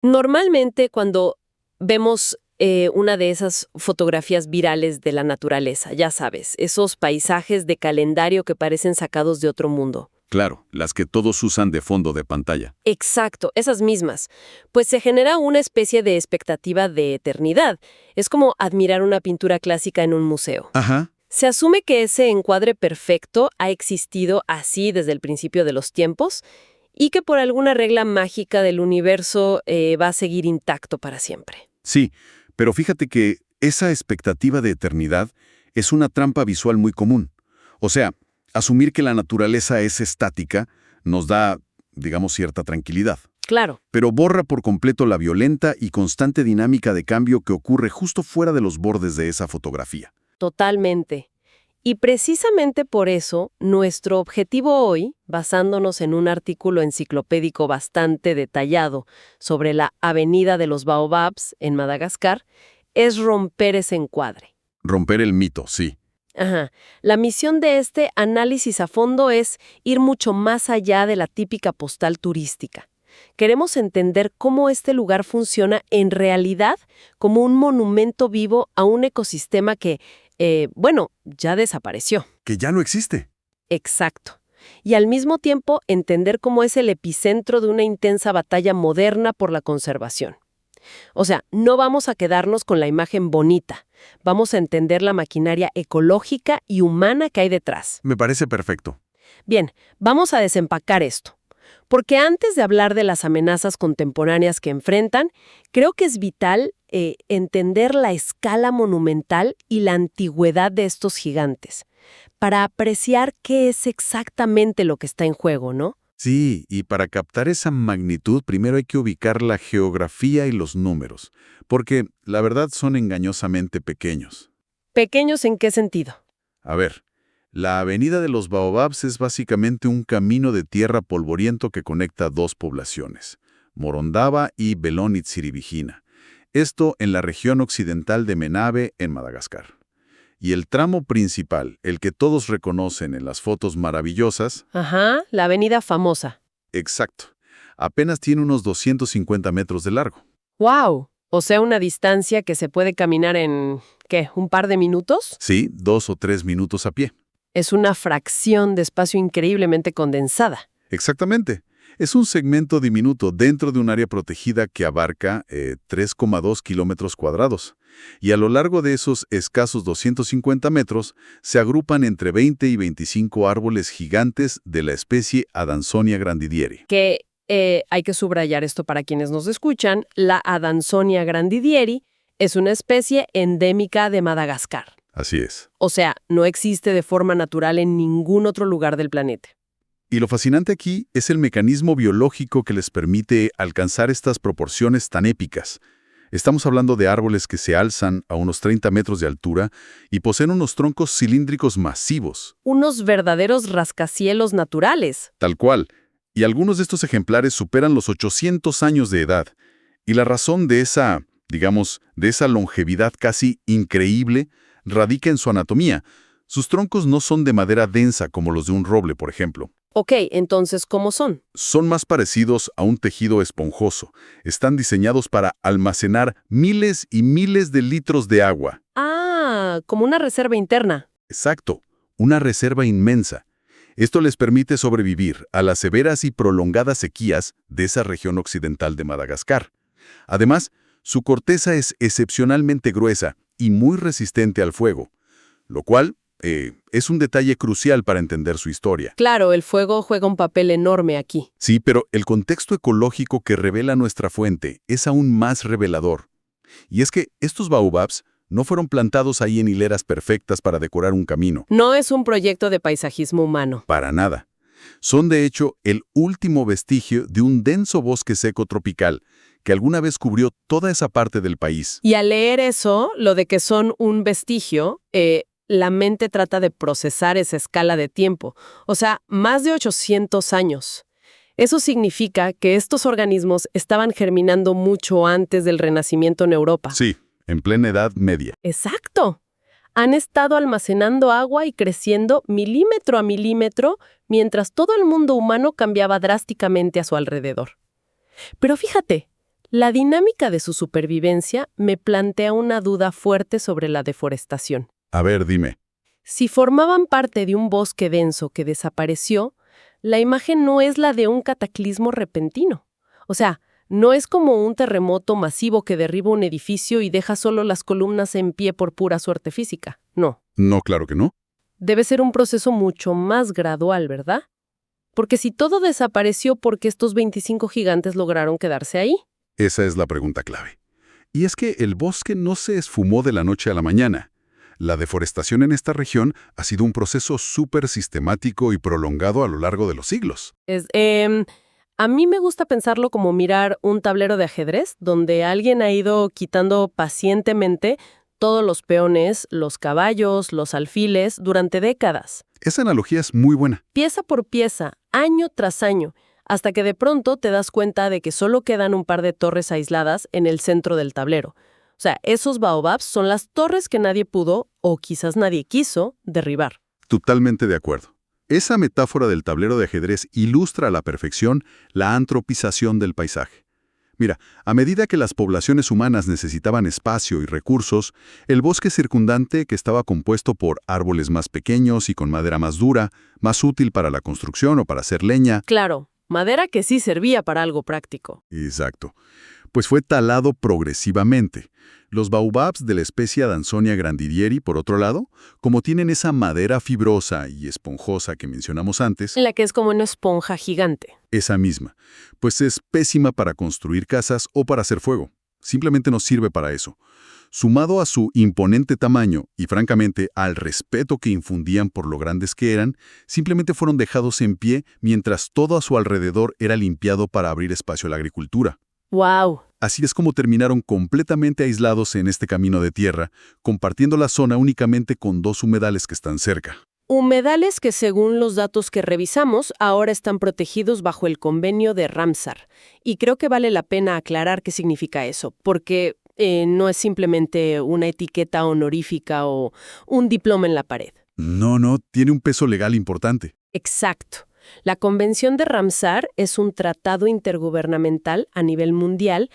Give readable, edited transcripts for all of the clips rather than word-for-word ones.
Normalmente cuando vemos una de esas fotografías virales de la naturaleza, ya sabes, esos paisajes de calendario que parecen sacados de otro mundo. Claro, las que todos usan de fondo de pantalla. Exacto, esas mismas. Pues se genera una especie de expectativa de eternidad. Es como admirar una pintura clásica en un museo. Ajá. Se asume que ese encuadre perfecto ha existido así desde el principio de los tiempos y que por alguna regla mágica del universo va a seguir intacto para siempre. Sí, pero fíjate que esa expectativa de eternidad es una trampa visual muy común. O sea, asumir que la naturaleza es estática nos da, digamos, cierta tranquilidad. Claro. Pero borra por completo la violenta y constante dinámica de cambio que ocurre justo fuera de los bordes de esa fotografía. Totalmente. Y precisamente por eso, nuestro objetivo hoy, basándonos en un artículo enciclopédico bastante detallado sobre la Avenida de los Baobabs en Madagascar, es romper ese encuadre. Romper el mito, sí. Ajá. La misión de este análisis a fondo es ir mucho más allá de la típica postal turística. Queremos entender cómo este lugar funciona en realidad como un monumento vivo a un ecosistema que, ya desapareció. Que ya no existe. Exacto. Y al mismo tiempo entender cómo es el epicentro de una intensa batalla moderna por la conservación. O sea, no vamos a quedarnos con la imagen bonita. Vamos a entender la maquinaria ecológica y humana que hay detrás. Me parece perfecto. Bien, vamos a desempacar esto. Porque antes de hablar de las amenazas contemporáneas que enfrentan, creo que es vital entender la escala monumental y la antigüedad de estos gigantes, para apreciar qué es exactamente lo que está en juego, ¿no? Sí, y para captar esa magnitud, primero hay que ubicar la geografía y los números, porque la verdad son engañosamente pequeños. ¿Pequeños en qué sentido? A ver, la Avenida de los Baobabs es básicamente un camino de tierra polvoriento que conecta dos poblaciones, Morondava y Belonitsiribijina. Esto en la región occidental de Menabe, en Madagascar. Y el tramo principal, el que todos reconocen en las fotos maravillosas. Ajá, la avenida famosa. Exacto. Apenas tiene unos 250 metros de largo. ¡Wow! O sea, una distancia que se puede caminar en, ¿qué? ¿Un par de minutos? Sí, 2 o 3 minutos a pie. Es una fracción de espacio increíblemente condensada. Exactamente. Es un segmento diminuto dentro de un área protegida que abarca 3,2 kilómetros cuadrados. Y a lo largo de esos escasos 250 metros se agrupan entre 20 y 25 árboles gigantes de la especie Adansonia grandidieri. Que hay que subrayar esto para quienes nos escuchan. La Adansonia grandidieri es una especie endémica de Madagascar. Así es. O sea, no existe de forma natural en ningún otro lugar del planeta. Y lo fascinante aquí es el mecanismo biológico que les permite alcanzar estas proporciones tan épicas. Estamos hablando de árboles que se alzan a unos 30 metros de altura y poseen unos troncos cilíndricos masivos. Unos verdaderos rascacielos naturales. Tal cual. Y algunos de estos ejemplares superan los 800 años de edad. Y la razón de esa, digamos, de esa longevidad casi increíble radica en su anatomía. Sus troncos no son de madera densa como los de un roble, por ejemplo. Ok, entonces, ¿cómo son? Son más parecidos a un tejido esponjoso. Están diseñados para almacenar miles y miles de litros de agua. Ah, como una reserva interna. Exacto, una reserva inmensa. Esto les permite sobrevivir a las severas y prolongadas sequías de esa región occidental de Madagascar. Además, su corteza es excepcionalmente gruesa y muy resistente al fuego, lo cual es un detalle crucial para entender su historia. Claro, el fuego juega un papel enorme aquí. Sí, pero el contexto ecológico que revela nuestra fuente es aún más revelador. Y es que estos baobabs no fueron plantados ahí en hileras perfectas para decorar un camino. No es un proyecto de paisajismo humano. Para nada. Son de hecho el último vestigio de un denso bosque seco tropical que alguna vez cubrió toda esa parte del país. Y al leer eso, lo de que son un vestigio, la mente trata de procesar esa escala de tiempo. O sea, más de 800 años. Eso significa que estos organismos estaban germinando mucho antes del Renacimiento en Europa. Sí, en plena Edad Media. ¡Exacto! Han estado almacenando agua y creciendo milímetro a milímetro mientras todo el mundo humano cambiaba drásticamente a su alrededor. Pero fíjate, La dinámica de su supervivencia me plantea una duda fuerte sobre la deforestación. A ver, dime. Si formaban parte de un bosque denso que desapareció, la imagen no es la de un cataclismo repentino. O sea, no es como un terremoto masivo que derriba un edificio y deja solo las columnas en pie por pura suerte física. No. No, claro que no. Debe ser un proceso mucho más gradual, ¿verdad? Porque si todo desapareció, ¿por qué estos 25 gigantes lograron quedarse ahí? Esa es la pregunta clave. Y es que el bosque no se esfumó de la noche a la mañana. La deforestación en esta región ha sido un proceso súper sistemático y prolongado a lo largo de los siglos. A mí me gusta pensarlo como mirar un tablero de ajedrez, donde alguien ha ido quitando pacientemente todos los peones, los caballos, los alfiles, durante décadas. Esa analogía es muy buena. Pieza por pieza, año tras año, hasta que de pronto te das cuenta de que solo quedan un par de torres aisladas en el centro del tablero. O sea, esos baobabs son las torres que nadie pudo, o quizás nadie quiso, derribar. Totalmente de acuerdo. Esa metáfora del tablero de ajedrez ilustra a la perfección la antropización del paisaje. Mira, a medida que las poblaciones humanas necesitaban espacio y recursos, el bosque circundante, que estaba compuesto por árboles más pequeños y con madera más dura, más útil para la construcción o para hacer leña. Claro, madera que sí servía para algo práctico. Exacto. Pues fue talado progresivamente. Los baobabs de la especie Adansonia grandidieri, por otro lado, como tienen esa madera fibrosa y esponjosa que mencionamos antes, La que es como una esponja gigante. esa misma, pues es pésima para construir casas o para hacer fuego. Simplemente no sirve para eso. Sumado a su imponente tamaño y, francamente, al respeto que infundían por lo grandes que eran, simplemente fueron dejados en pie mientras todo a su alrededor era limpiado para abrir espacio a la agricultura. ¡Wow! Así es como terminaron completamente aislados en este camino de tierra, compartiendo la zona únicamente con dos humedales que están cerca. Humedales que, según los datos que revisamos, ahora están protegidos bajo el convenio de Ramsar. Y creo que vale la pena aclarar qué significa eso, porque no es simplemente una etiqueta honorífica o un diploma en la pared. No, tiene un peso legal importante. Exacto. La Convención de Ramsar es un tratado intergubernamental a nivel mundial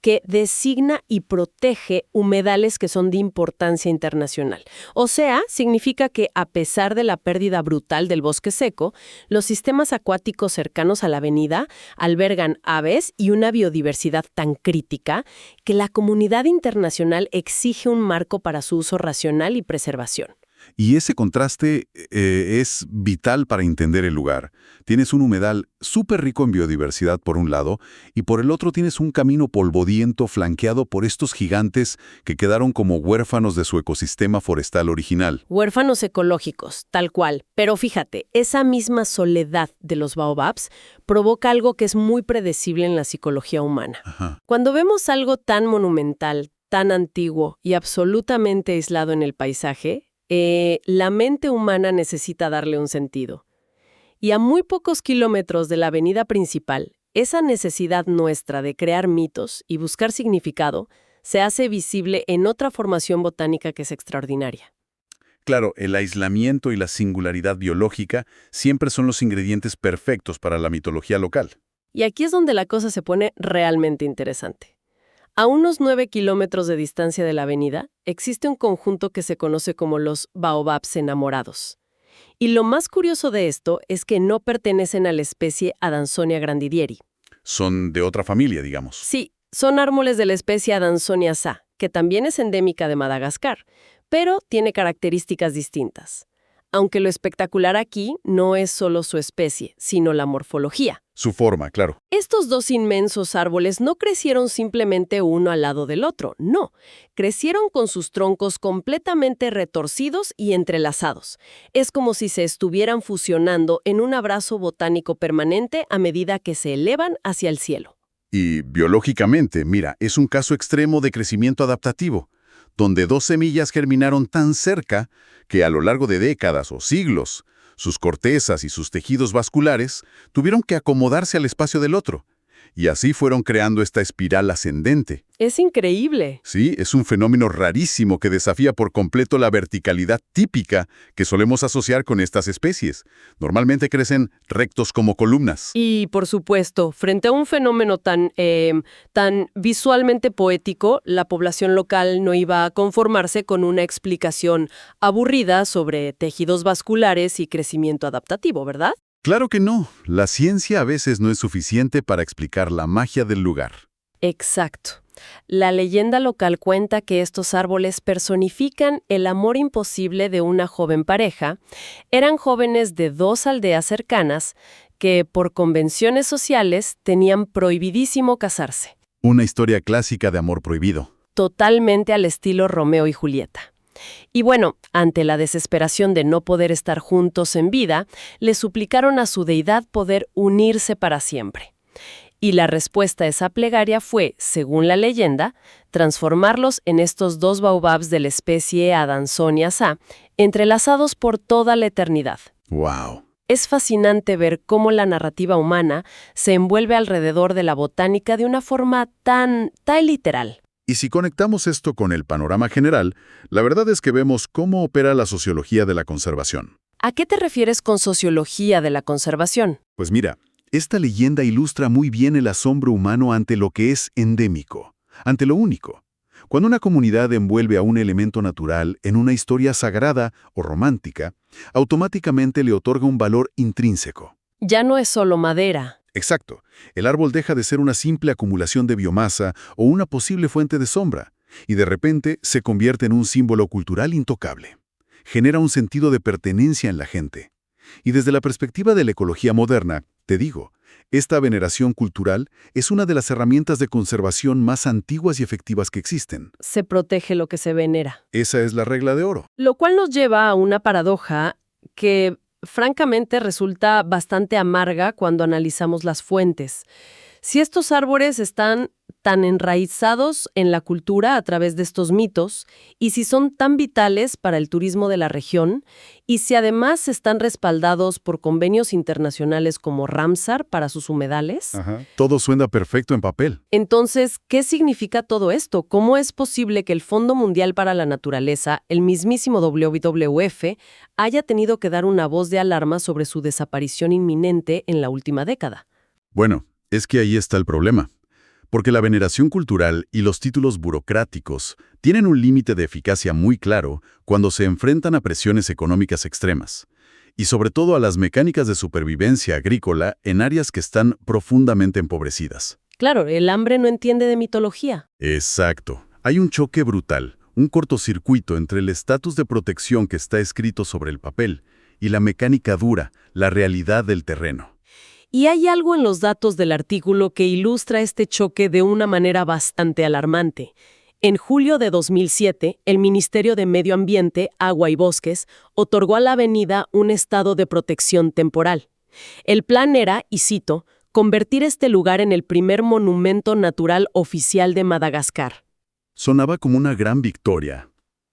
que designa y protege humedales que son de importancia internacional. O sea, significa que a pesar de la pérdida brutal del bosque seco, los sistemas acuáticos cercanos a la avenida albergan aves y una biodiversidad tan crítica que la comunidad internacional exige un marco para su uso racional y preservación. Y ese contraste es vital para entender el lugar. Tienes un humedal súper rico en biodiversidad por un lado, y por el otro tienes un camino polvodiento flanqueado por estos gigantes que quedaron como huérfanos de su ecosistema forestal original. Huérfanos ecológicos, tal cual. Pero fíjate, esa misma soledad de los baobabs provoca algo que es muy predecible en la psicología humana. Ajá. Cuando vemos algo tan monumental, tan antiguo y absolutamente aislado en el paisaje, la mente humana necesita darle un sentido. Y a muy pocos kilómetros de la avenida principal, esa necesidad nuestra de crear mitos y buscar significado se hace visible en otra formación botánica que es extraordinaria. Claro, el aislamiento y la singularidad biológica siempre son los ingredientes perfectos para la mitología local. Y aquí es donde la cosa se pone realmente interesante. A unos 9 kilómetros de distancia de la avenida, existe un conjunto que se conoce como los baobabs enamorados. Y lo más curioso de esto es que no pertenecen a la especie Adansonia grandidieri. Son de otra familia, digamos. Sí, son árboles de la especie Adansonia sa, que también es endémica de Madagascar, pero tiene características distintas. Aunque lo espectacular aquí no es solo su especie, sino la morfología. Su forma, claro. Estos dos inmensos árboles no crecieron simplemente uno al lado del otro, no. Crecieron con sus troncos completamente retorcidos y entrelazados. Es como si se estuvieran fusionando en un abrazo botánico permanente a medida que se elevan hacia el cielo. Y biológicamente, mira, es un caso extremo de crecimiento adaptativo, donde dos semillas germinaron tan cerca que a lo largo de décadas o siglos, sus cortezas y sus tejidos vasculares tuvieron que acomodarse al espacio del otro. y así fueron creando esta espiral ascendente. Es increíble. Sí, es un fenómeno rarísimo que desafía por completo la verticalidad típica que solemos asociar con estas especies. Normalmente crecen rectos como columnas. Y, por supuesto, frente a un fenómeno tan visualmente poético, la población local no iba a conformarse con una explicación aburrida sobre tejidos vasculares y crecimiento adaptativo, ¿verdad? Claro que no. La ciencia a veces no es suficiente para explicar la magia del lugar. Exacto. La leyenda local cuenta que estos árboles personifican el amor imposible de una joven pareja. Eran jóvenes de 2 aldeas cercanas que, por convenciones sociales, tenían prohibidísimo casarse. Una historia clásica de amor prohibido. Totalmente al estilo Romeo y Julieta. Y bueno, ante la desesperación de no poder estar juntos en vida, le suplicaron a su deidad poder unirse para siempre. Y la respuesta a esa plegaria fue, según la leyenda, transformarlos en estos 2 baobabs de la especie Adansoniaceae, entrelazados por toda la eternidad. ¡Wow! Es fascinante ver cómo la narrativa humana se envuelve alrededor de la botánica de una forma tan literal. Y si conectamos esto con el panorama general, la verdad es que vemos cómo opera la sociología de la conservación. ¿A qué te refieres con sociología de la conservación? Pues mira, esta leyenda ilustra muy bien el asombro humano ante lo que es endémico, ante lo único. Cuando una comunidad envuelve a un elemento natural en una historia sagrada o romántica, automáticamente le otorga un valor intrínseco. Ya no es solo madera. Exacto. El árbol deja de ser una simple acumulación de biomasa o una posible fuente de sombra, y de repente se convierte en un símbolo cultural intocable. Genera un sentido de pertenencia en la gente. Y desde la perspectiva de la ecología moderna, te digo, esta veneración cultural es una de las herramientas de conservación más antiguas y efectivas que existen. Se protege lo que se venera. Esa es la regla de oro. Lo cual nos lleva a una paradoja que, francamente, resulta bastante amarga cuando analizamos las fuentes. Si estos árboles están tan enraizados en la cultura a través de estos mitos, y si son tan vitales para el turismo de la región, y si además están respaldados por convenios internacionales como Ramsar para sus humedales, Todo suena perfecto en papel. entonces, ¿qué significa todo esto? ¿Cómo es posible que el Fondo Mundial para la Naturaleza, el mismísimo WWF, haya tenido que dar una voz de alarma sobre su desaparición inminente en la última década? Bueno, es que ahí está el problema. Porque la veneración cultural y los títulos burocráticos tienen un límite de eficacia muy claro cuando se enfrentan a presiones económicas extremas, y sobre todo a las mecánicas de supervivencia agrícola en áreas que están profundamente empobrecidas. Claro, el hambre no entiende de mitología. Exacto. Hay un choque brutal, un cortocircuito entre el estatus de protección que está escrito sobre el papel y la mecánica dura, la realidad del terreno. Y hay algo en los datos del artículo que ilustra este choque de una manera bastante alarmante. En julio de 2007, el Ministerio de Medio Ambiente, Agua y Bosques otorgó a la avenida un estado de protección temporal. El plan era, y cito, convertir este lugar en el primer monumento natural oficial de Madagascar. Sonaba como una gran victoria.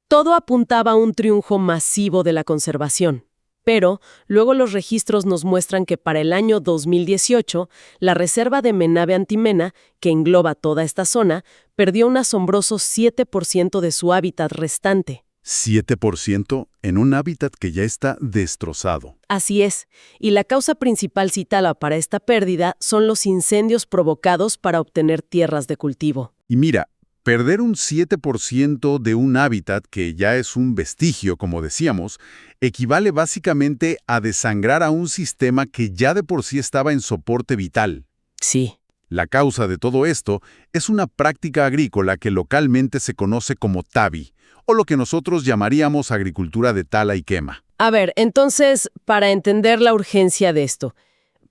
Todo apuntaba a un triunfo masivo de la conservación. Pero luego los registros nos muestran que para el año 2018, la reserva de Menave-Antimena, que engloba toda esta zona, perdió un asombroso 7% de su hábitat restante. 7% en un hábitat que ya está destrozado. Así es, y la causa principal citada para esta pérdida son los incendios provocados para obtener tierras de cultivo. Y mira, perder un 7% de un hábitat que ya es un vestigio, como decíamos, equivale básicamente a desangrar a un sistema que ya de por sí estaba en soporte vital. Sí. La causa de todo esto es una práctica agrícola que localmente se conoce como tabi, o lo que nosotros llamaríamos agricultura de tala y quema. A ver, entonces, para entender la urgencia de esto,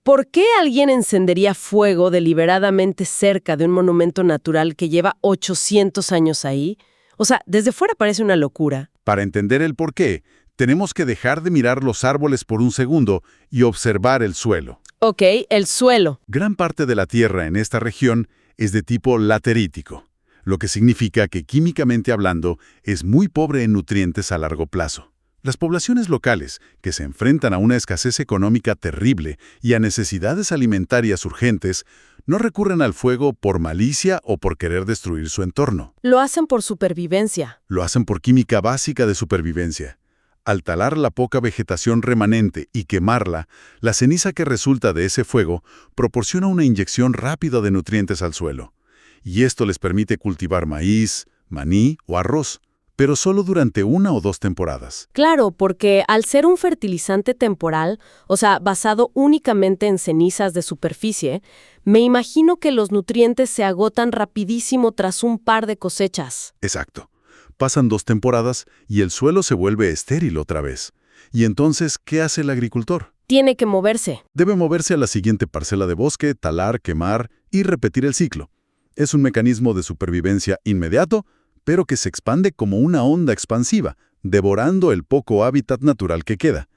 ¿por qué alguien encendería fuego deliberadamente cerca de un monumento natural que lleva 800 años ahí? O sea, desde fuera parece una locura. Para entender el porqué, tenemos que dejar de mirar los árboles por un segundo y observar el suelo. Ok, el suelo. Gran parte de la tierra en esta región es de tipo laterítico, lo que significa que químicamente hablando es muy pobre en nutrientes a largo plazo. Las poblaciones locales, que se enfrentan a una escasez económica terrible y a necesidades alimentarias urgentes, No recurren al fuego por malicia o por querer destruir su entorno. Lo hacen por supervivencia. Lo hacen por química básica de supervivencia. Al talar la poca vegetación remanente y quemarla, la ceniza que resulta de ese fuego proporciona una inyección rápida de nutrientes al suelo. Y esto les permite cultivar maíz, maní o arroz, pero solo durante 1 o 2 temporadas. Claro, porque al ser un fertilizante temporal, o sea, basado únicamente en cenizas de superficie, me imagino que los nutrientes se agotan rapidísimo tras un par de cosechas. Exacto. Pasan 2 temporadas y el suelo se vuelve estéril otra vez. ¿Y entonces qué hace el agricultor? Tiene que moverse. Debe moverse a la siguiente parcela de bosque, talar, quemar y repetir el ciclo. Es un mecanismo de supervivencia inmediato, pero que se expande como una onda expansiva, devorando el poco hábitat natural que queda.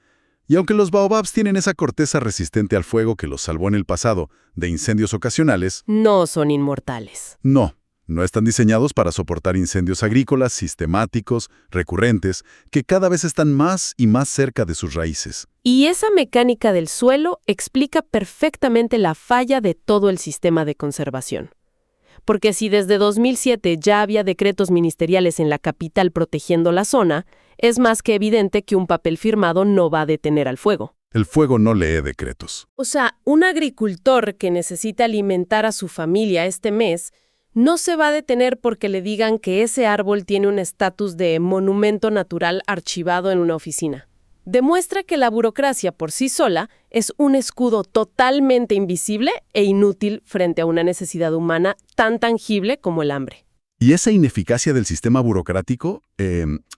Y aunque los baobabs tienen esa corteza resistente al fuego que los salvó en el pasado de incendios ocasionales, No son inmortales. no están diseñados para soportar incendios agrícolas sistemáticos, recurrentes, que cada vez están más y más cerca de sus raíces. Y esa mecánica del suelo explica perfectamente la falla de todo el sistema de conservación. Porque si desde 2007 ya había decretos ministeriales en la capital protegiendo la zona, es más que evidente que un papel firmado no va a detener al fuego. El fuego no lee decretos. O sea, un agricultor que necesita alimentar a su familia este mes no se va a detener porque le digan que ese árbol tiene un estatus de monumento natural archivado en una oficina. Demuestra que la burocracia por sí sola es un escudo totalmente invisible e inútil frente a una necesidad humana tan tangible como el hambre. Y esa ineficacia del sistema burocrático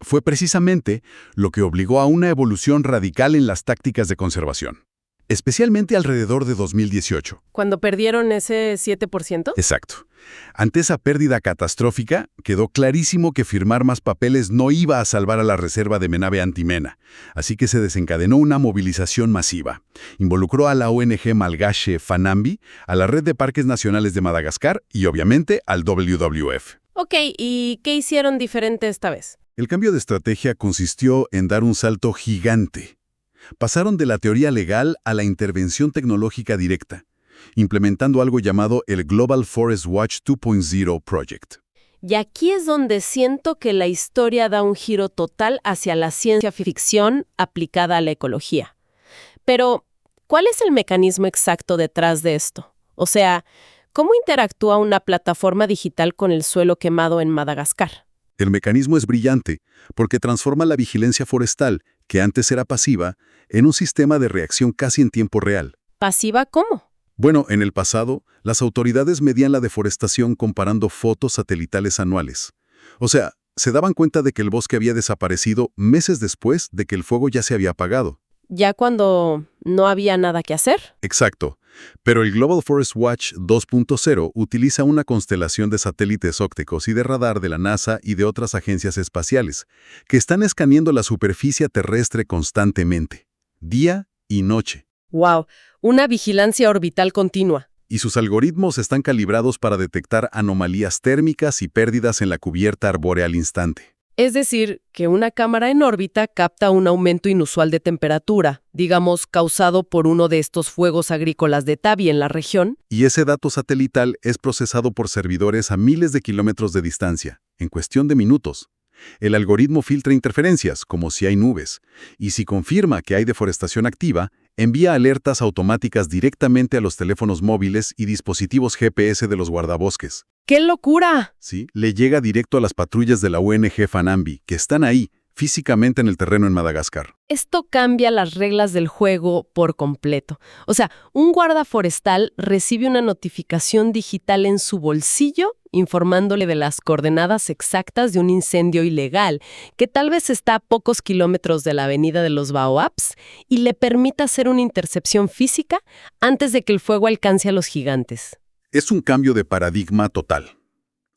fue precisamente lo que obligó a una evolución radical en las tácticas de conservación, especialmente alrededor de 2018. ¿Cuando perdieron ese 7%? Exacto. Ante esa pérdida catastrófica, quedó clarísimo que firmar más papeles no iba a salvar a la reserva de Menave Antimena, así que se desencadenó una movilización masiva. Involucró a la ONG malgache Fanambi, a la Red de Parques Nacionales de Madagascar y, obviamente, al WWF. Ok, ¿y qué hicieron diferente esta vez? El cambio de estrategia consistió en dar un salto gigante. Pasaron de la teoría legal a la intervención tecnológica directa, implementando algo llamado el Global Forest Watch 2.0 Project. Y aquí es donde siento que la historia da un giro total hacia la ciencia ficción aplicada a la ecología. Pero, ¿cuál es el mecanismo exacto detrás de esto? O sea, ¿cómo interactúa una plataforma digital con el suelo quemado en Madagascar? El mecanismo es brillante porque transforma la vigilancia forestal, que antes era pasiva, en un sistema de reacción casi en tiempo real. ¿Pasiva cómo? Bueno, en el pasado, las autoridades medían la deforestación comparando fotos satelitales anuales. O sea, se daban cuenta de que el bosque había desaparecido meses después de que el fuego ya se había apagado. ¿Ya cuando no había nada que hacer? Exacto. Pero el Global Forest Watch 2.0 utiliza una constelación de satélites ópticos y de radar de la NASA y de otras agencias espaciales, que están escaneando la superficie terrestre constantemente, día y noche. ¡Wow! Una vigilancia orbital continua. Y sus algoritmos están calibrados para detectar anomalías térmicas y pérdidas en la cubierta arbórea al instante. Es decir, que una cámara en órbita capta un aumento inusual de temperatura, digamos, causado por uno de estos fuegos agrícolas de Tabi en la región. Y ese dato satelital es procesado por servidores a miles de kilómetros de distancia, en cuestión de minutos. El algoritmo filtra interferencias, como si hay nubes, y si confirma que hay deforestación activa, envía alertas automáticas directamente a los teléfonos móviles y dispositivos GPS de los guardabosques. ¡Qué locura! Sí, le llega directo a las patrullas de la ONG Fanambi, que están ahí, físicamente en el terreno en Madagascar. Esto cambia las reglas del juego por completo. O sea, un guarda forestal recibe una notificación digital en su bolsillo informándole de las coordenadas exactas de un incendio ilegal que tal vez está a pocos kilómetros de la avenida de los Baobabs y le permite hacer una intercepción física antes de que el fuego alcance a los gigantes. Es un cambio de paradigma total.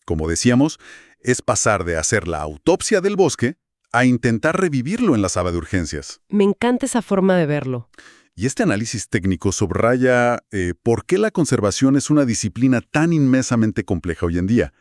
Como decíamos, es pasar de hacer la autopsia del bosque a intentar revivirlo en la sala de urgencias. Me encanta esa forma de verlo. Y este análisis técnico subraya por qué la conservación es una disciplina tan inmensamente compleja hoy en día.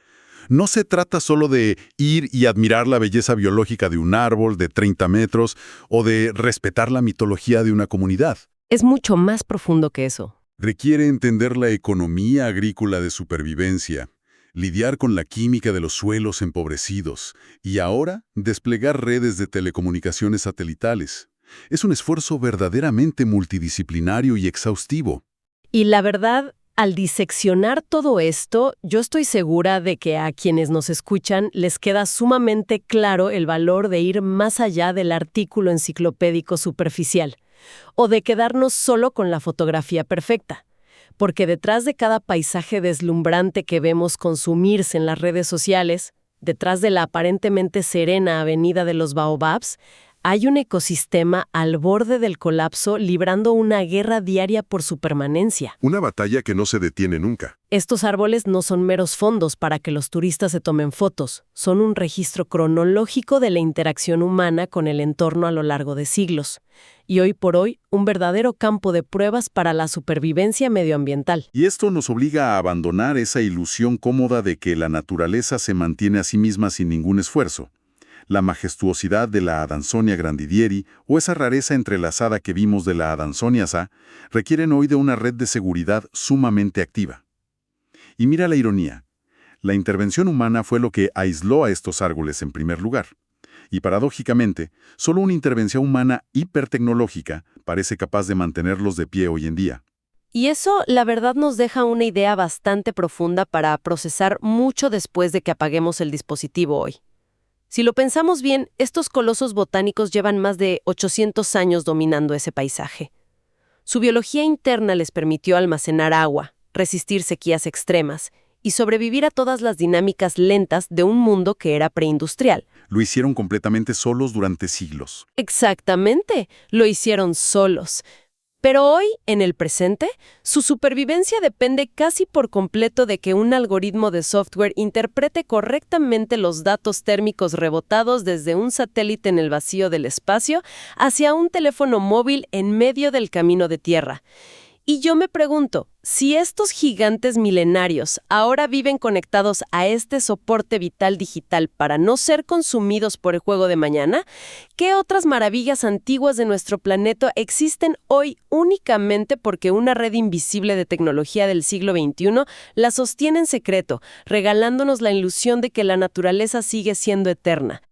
No se trata solo de ir y admirar la belleza biológica de un árbol de 30 metros o de respetar la mitología de una comunidad. Es mucho más profundo que eso. Requiere entender la economía agrícola de supervivencia, lidiar con la química de los suelos empobrecidos y ahora desplegar redes de telecomunicaciones satelitales. Es un esfuerzo verdaderamente multidisciplinario y exhaustivo. Y la verdad, al diseccionar todo esto, yo estoy segura de que a quienes nos escuchan les queda sumamente claro el valor de ir más allá del artículo enciclopédico superficial, o de quedarnos solo con la fotografía perfecta. Porque detrás de cada paisaje deslumbrante que vemos consumirse en las redes sociales, detrás de la aparentemente serena avenida de los Baobabs, hay un ecosistema al borde del colapso librando una guerra diaria por su permanencia. Una batalla que no se detiene nunca. Estos árboles no son meros fondos para que los turistas se tomen fotos, son un registro cronológico de la interacción humana con el entorno a lo largo de siglos. Y hoy por hoy, un verdadero campo de pruebas para la supervivencia medioambiental. Y esto nos obliga a abandonar esa ilusión cómoda de que la naturaleza se mantiene a sí misma sin ningún esfuerzo. La majestuosidad de la Adansonia grandidieri o esa rareza entrelazada que vimos de la Adansonia sa requieren hoy de una red de seguridad sumamente activa. Y mira la ironía. La intervención humana fue lo que aisló a estos árboles en primer lugar. Y paradójicamente, solo una intervención humana hipertecnológica parece capaz de mantenerlos de pie hoy en día. Y eso, la verdad, nos deja una idea bastante profunda para procesar mucho después de que apaguemos el dispositivo hoy. Si lo pensamos bien, estos colosos botánicos llevan más de 800 años dominando ese paisaje. Su biología interna les permitió almacenar agua, resistir sequías extremas y sobrevivir a todas las dinámicas lentas de un mundo que era preindustrial. Lo hicieron completamente solos durante siglos. Exactamente, lo hicieron solos. Pero hoy, en el presente, su supervivencia depende casi por completo de que un algoritmo de software interprete correctamente los datos térmicos rebotados desde un satélite en el vacío del espacio hacia un teléfono móvil en medio del camino de tierra. Y yo me pregunto, si estos gigantes milenarios ahora viven conectados a este soporte vital digital para no ser consumidos por el juego de mañana, ¿qué otras maravillas antiguas de nuestro planeta existen hoy únicamente porque una red invisible de tecnología del siglo XXI la sostiene en secreto, regalándonos la ilusión de que la naturaleza sigue siendo eterna?